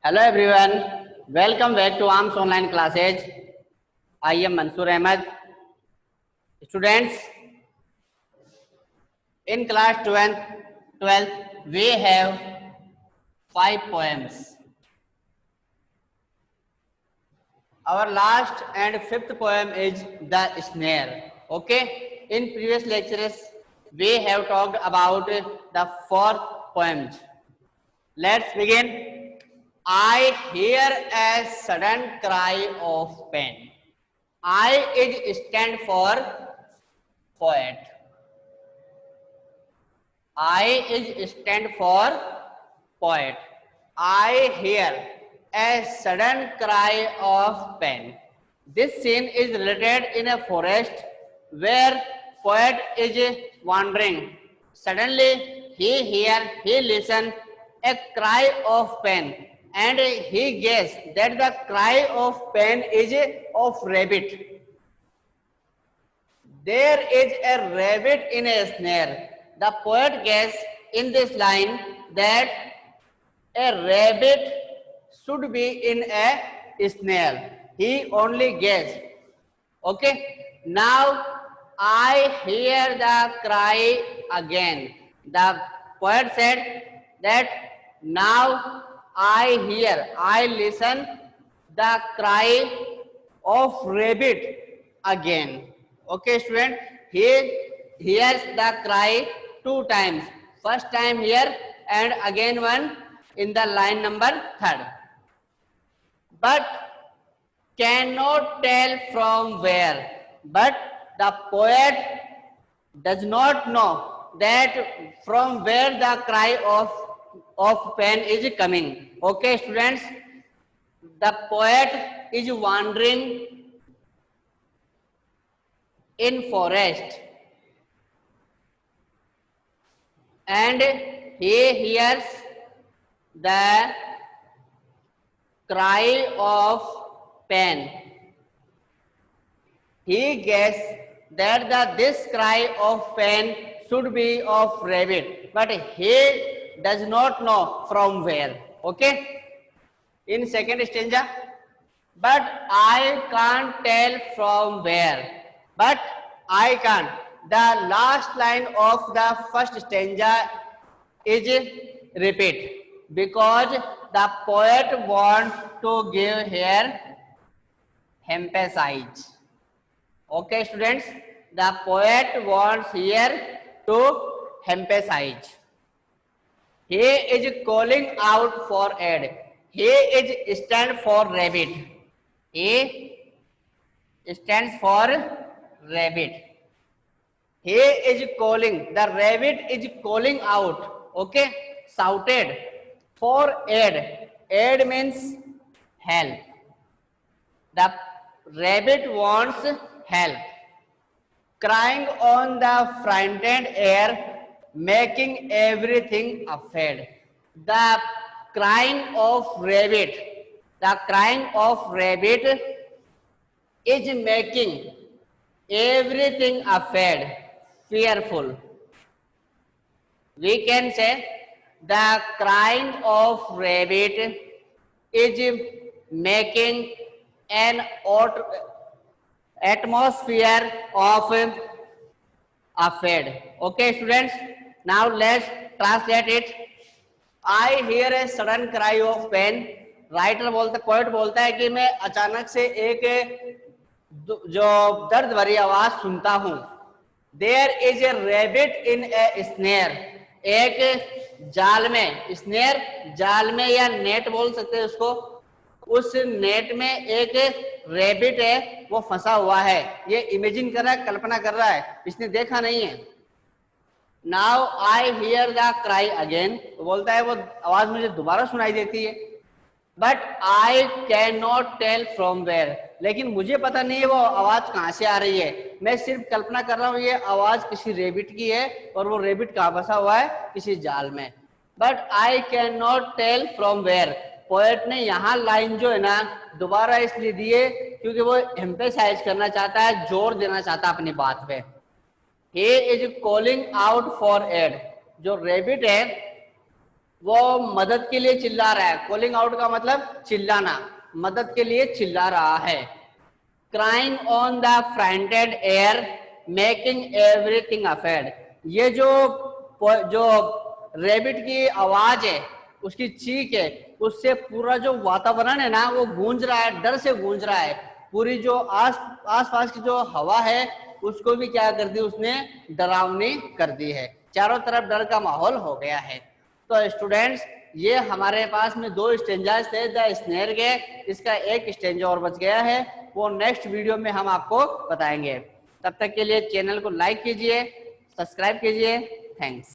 Hello everyone, welcome back to ARMS online classes. I am Mansoor Ahmed. Students, in class 12, we have 5 poems. Our last and 5th poem is The Snare. Okay, in previous lectures, we have talked about the 4th poems. Let's begin. I hear a sudden cry of pain. I is stand for poet. I is stand for poet. I hear a sudden cry of pain. This scene is related in a forest where poet is wandering. Suddenly he listen a cry of pain and he guess that the cry of pain is of rabbit. There is a rabbit in a snare. The poet guessed in this line that a rabbit should be in a snare. He only guessed. Okay. Now I hear the cry again. The poet said that now I listen the cry of rabbit again. Okay, student. He hears the cry 2 times. First time here and again one in the line number 3rd. But cannot tell from where. But the poet does not know that from where the cry of pain is coming. Okay, students. The poet is wandering in forest and he hears the cry of pain. He guessed that this cry of pain should be of rabbit, but he does not know from where. Okay? In second stanza, but I can't tell from where. But I can't. The last line of the first stanza is repeat because the poet wants to give here emphasize. Okay, students, the poet wants here to emphasize. He is calling out for aid. He is stand for rabbit. He stands for rabbit. He is calling. The rabbit is calling out. Okay, shouted for aid. Aid means help. The rabbit wants help. Crying on the frightened air, making everything afraid. The crying of rabbit. The crying of rabbit is making everything afraid, fearful. We can say the crying of rabbit is making an atmosphere of afraid. Okay, students. Now let's translate it. I hear a sudden cry of pain. Writer बोलता poet बोलता है कि मैं अचानक से एक जो दर्द भरी आवाज सुनता हूं. There is a rabbit in a snare. एक जाल में, स्नेयर जाल में या नेट बोल सकते हैं उसको. उस नेट में एक रैबिट है, वो फंसा हुआ है. ये इमेजिन कर रहा है, कल्पना कर रहा है, इसने देखा नहीं है. Now I hear the cry again. बोलता है वो आवाज मुझे दोबारा सुनाई देती है. But I cannot tell from where. लेकिन मुझे पता नहीं है वो आवाज कहां से आ रही है. मैं सिर्फ कल्पना कर रहा हूं ये आवाज किसी रेबिट की है और वो रेबिट कहां फंसा हुआ है, किसी जाल में. But I cannot tell from where. Poet ने यहाँ लाइन जो है ना दोबारा इसलिए दिए क्योंकि वो एम्फेसाइज करना चाहता है, जोर देना चाहता है अपनी बात पे. He is calling out for aid. जो रेबिट है वो मदद के लिए चिल्ला रहा है। कॉलिंग आउट का मतलब चिल्लाना, मदद के लिए चिल्ला रहा है। Crying on the fronted air making everything afraid, ये जो रेबिट की आवाज है, उसकी चीख है, उससे पूरा जो वातावरण है ना वो गूंज रहा है, डर से गूंज रहा है। पूरी जो आस पास की जो हवा है उसको भी क्या कर दी उसने, डरावनी कर दी है। चारों तरफ डर का माहौल हो गया है। तो स्टूडेंट्स, ये हमारे पास में 2 स्टेंजास थे द स्नेयर के, इसका एक स्टेंजा और बच गया है, वो नेक्स्ट वीडियो में हम आपको बताएंगे। तब तक के लिए चैनल को लाइक कीजिए, सब्सक्राइब कीजिए। थैंक्स।